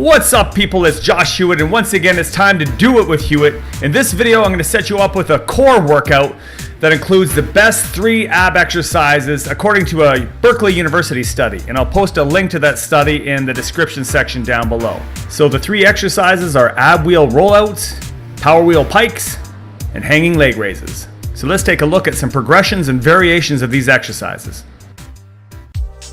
What's up, people? It's Josh Hewitt, and once again it's time to do it with Hewitt. In this video I'm going to set you up with a core workout that includes the best 3 ab exercises according to a Berkeley University study, and I'll post a link to that study in the description section down below. So the 3 exercises are ab wheel rollouts, power wheel pikes, and hanging leg raises. So let's take a look at some progressions and variations of these exercises.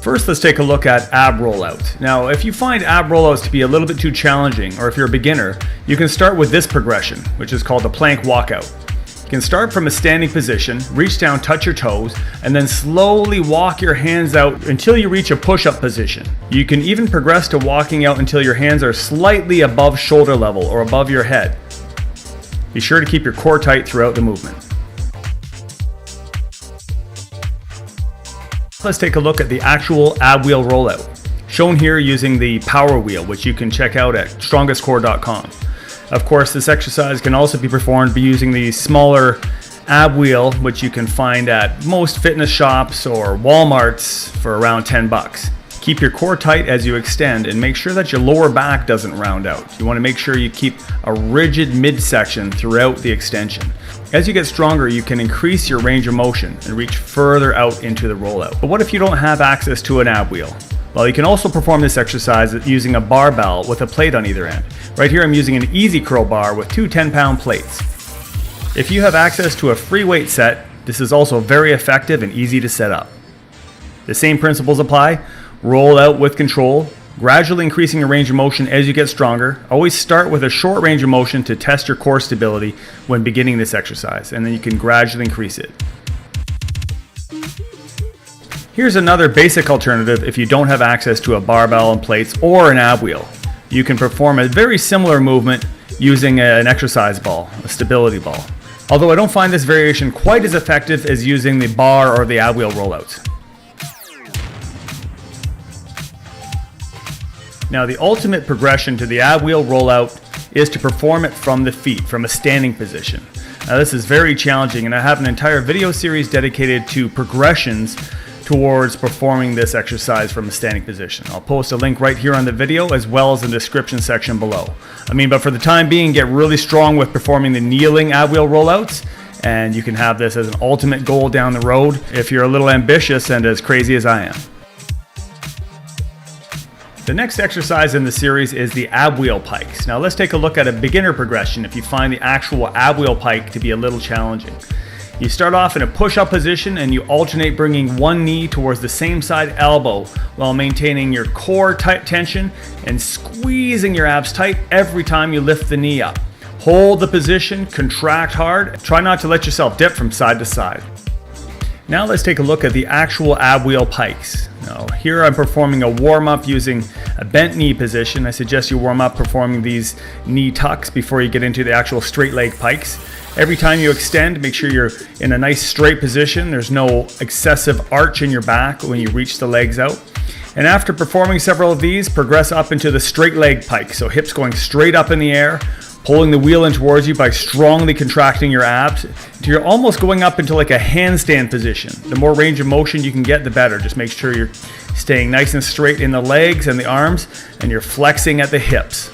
First, let's take a look at ab rollout. Now, if you find ab rollouts to be a little bit too challenging, or if you're a beginner, you can start with this progression, which is called the plank walkout. You can start from a standing position, reach down, touch your toes, and then slowly walk your hands out until you reach a push-up position. You can even progress to walking out until your hands are slightly above shoulder level or above your head. Be sure to keep your core tight throughout the movement. Let's take a look at the actual ab wheel rollout, shown here using the power wheel, which you can check out at strongestcore.com. Of course, this exercise can also be performed by using the smaller ab wheel, which you can find at most fitness shops or Walmarts for around 10 bucks. Keep your core tight as you extend and make sure that your lower back doesn't round out. You want to make sure you keep a rigid midsection throughout the extension. As you get stronger, you can increase your range of motion and reach further out into the rollout. But what if you don't have access to an ab wheel? Well, you can also perform this exercise using a barbell with a plate on either end. Right here I'm using an easy curl bar with 2 10-pound plates. If you have access to a free weight set, this is also very effective and easy to set up. The same principles apply. Roll out with control, gradually increasing your range of motion as you get stronger. Always start with a short range of motion to test your core stability when beginning this exercise, and then you can gradually increase it. Here's another basic alternative if you don't have access to a barbell and plates or an ab wheel. You can perform a very similar movement using an exercise ball, a stability ball. Although I don't find this variation quite as effective as using the bar or the ab wheel rollouts. Now, the ultimate progression to the ab wheel rollout is to perform it from the feet, from a standing position. Now, this is very challenging, and I have an entire video series dedicated to progressions towards performing this exercise from a standing position. I'll post a link right here on the video as well as in the description section below. But for the time being, get really strong with performing the kneeling ab wheel rollouts, and you can have this as an ultimate goal down the road if you're a little ambitious and as crazy as I am. The next exercise in the series is the ab wheel pikes. Now let's take a look at a beginner progression if you find the actual ab wheel pike to be a little challenging. You start off in a push-up position and you alternate bringing one knee towards the same side elbow while maintaining your core tight tension and squeezing your abs tight every time you lift the knee up. Hold the position, contract hard, try not to let yourself dip from side to side. Now let's take a look at the actual ab wheel pikes. Now here I'm performing a warm-up using a bent knee position. I suggest you warm up performing these knee tucks before you get into the actual straight leg pikes. Every time you extend, make sure you're in a nice straight position. There's no excessive arch in your back when you reach the legs out. And after performing several of these, progress up into the straight leg pike. So hips going straight up in the air, pulling the wheel in towards you by strongly contracting your abs until you're almost going up into like a handstand position. The more range of motion you can get, the better. Just make sure you're staying nice and straight in the legs and the arms, and you're flexing at the hips.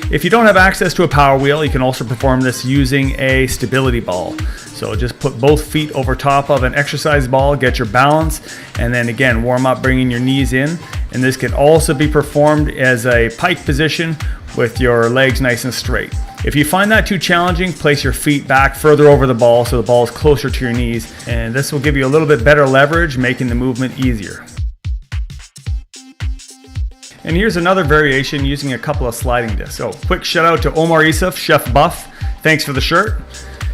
If you don't have access to a power wheel, you can also perform this using a stability ball. So just put both feet over top of an exercise ball, get your balance, and then again, warm up bringing your knees in. And this can also be performed as a pike position with your legs nice and straight. If you find that too challenging, place your feet back further over the ball so the ball is closer to your knees, and this will give you a little bit better leverage, making the movement easier. And here's another variation using a couple of sliding discs. So quick shout out to Omar Isuf, Chef Buff. Thanks for the shirt.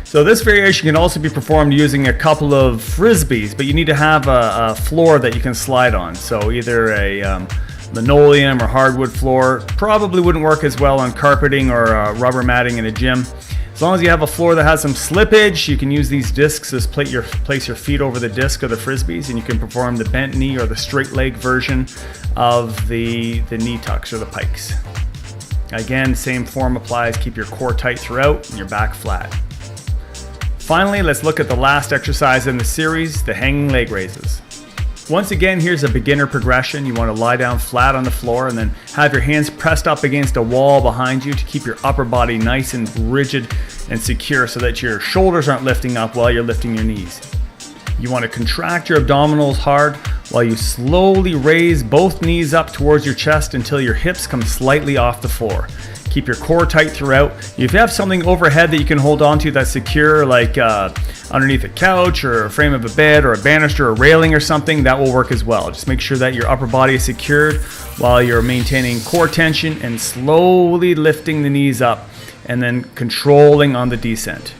So this variation can also be performed using a couple of frisbees, but you need to have a floor that you can slide on. So either a linoleum or hardwood floor. Probably wouldn't work as well on carpeting or rubber matting in a gym. As long as you have a floor that has some slippage, you can use these discs as place your feet over the disc of the frisbees, and you can perform the bent knee or the straight leg version of the knee tucks or the pikes. Again, same form applies. Keep your core tight throughout and your back flat. Finally, let's look at the last exercise in the series, the hanging leg raises. Once again, here's a beginner progression. You want to lie down flat on the floor and then have your hands pressed up against a wall behind you to keep your upper body nice and rigid and secure so that your shoulders aren't lifting up while you're lifting your knees. You want to contract your abdominals hard while you slowly raise both knees up towards your chest until your hips come slightly off the floor. Keep your core tight throughout. If you have something overhead that you can hold on to that's secure, like underneath a couch or a frame of a bed or a banister or railing or something, that will work as well. Just make sure that your upper body is secured while you're maintaining core tension and slowly lifting the knees up and then controlling on the descent.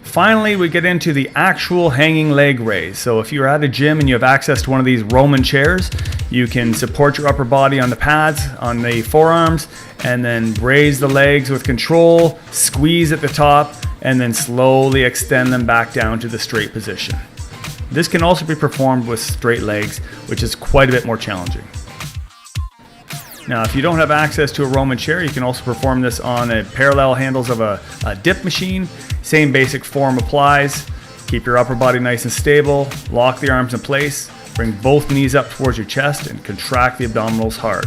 Finally, we get into the actual hanging leg raise. So if you're at a gym and you have access to one of these Roman chairs, you can support your upper body on the pads, on the forearms, and then raise the legs with control, squeeze at the top, and then slowly extend them back down to the straight position. This can also be performed with straight legs, which is quite a bit more challenging. Now, if you don't have access to a Roman chair, you can also perform this on a parallel handles of a dip machine. Same basic form applies. Keep your upper body nice and stable, lock the arms in place, bring both knees up towards your chest and contract the abdominals hard.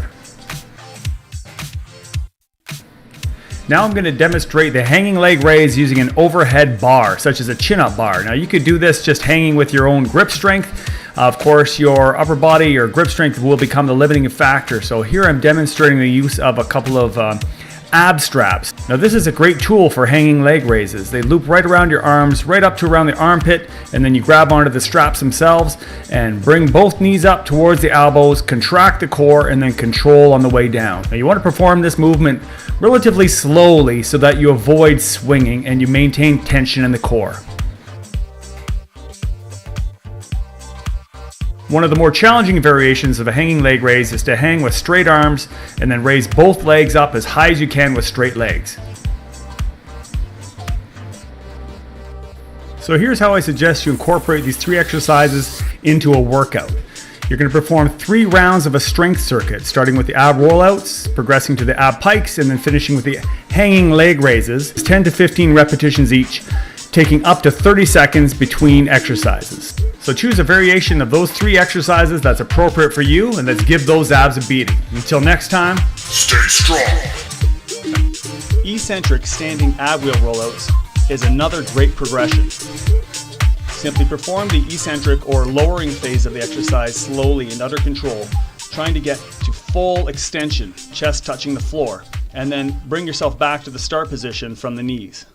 Now I'm going to demonstrate the hanging leg raise using an overhead bar, such as a chin-up bar. Now you could do this just hanging with your own grip strength. Of course, your upper body, your grip strength will become the limiting factor. So here I'm demonstrating the use of a couple of ab straps. Now this is a great tool for hanging leg raises. They loop right around your arms, right up to around the armpit, and then you grab onto the straps themselves and bring both knees up towards the elbows, contract the core, and then control on the way down. Now you want to perform this movement relatively slowly so that you avoid swinging and you maintain tension in the core. One of the more challenging variations of a hanging leg raise is to hang with straight arms and then raise both legs up as high as you can with straight legs. So here's how I suggest you incorporate these 3 exercises into a workout. You're going to perform 3 rounds of a strength circuit, starting with the ab rollouts, progressing to the ab pikes, and then finishing with the hanging leg raises. It's 10 to 15 repetitions each, taking up to 30 seconds between exercises. So choose a variation of those 3 exercises that's appropriate for you, and let's give those abs a beating. Until next time, stay strong. Eccentric standing ab wheel rollouts is another great progression. Simply perform the eccentric or lowering phase of the exercise slowly and under control, trying to get to full extension, chest touching the floor, and then bring yourself back to the start position from the knees.